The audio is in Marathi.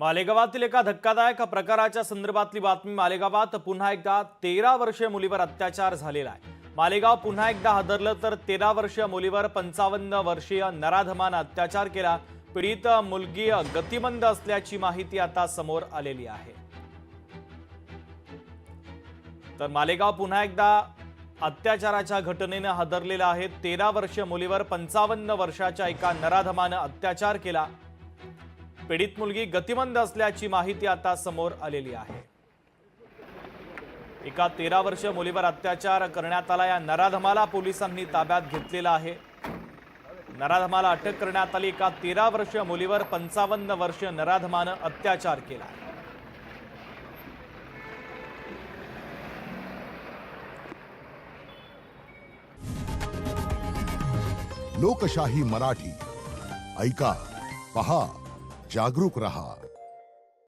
मालेगावातील एका धक्कादायक प्रकाराच्या संदर्भातली बातमी। मालेगावात पुन्हा एकदा 13 वर्षीय मुलीवर अत्याचार झालेला आहे। मालेगाव पुन्हा एकदा हादरलं तर 13 वर्षीय मुलीवर 55 वर्षीय नराधमानं अत्याचार केला। पीडित मुलगी गतिमंद असल्याची माहिती आता समोर आलेली आहे। तर मालेगाव पुन्हा एकदा अत्याचाराच्या घटनेने हादरलेला आहे। 13 वर्षीय मुलीवर 55 वर्षाच्या एका नराधमानं अत्याचार केला। पीडित मुलगी गतिमंद असल्याची माहिती आता समोर आलेली आहे। एका 13 वर्षीय मुलीवर अत्याचार करण्यात आला। या नराधमाला पोलिसांनी ताब्यात घेतलेला आहे। नराधमाला अटक करण्यात आली। एका 13 वर्षीय मुलीवर 55 वर्षीय नराधमानं अत्याचार केला। लोकशाही मराठी ऐका, पहा, जागरूक रहा।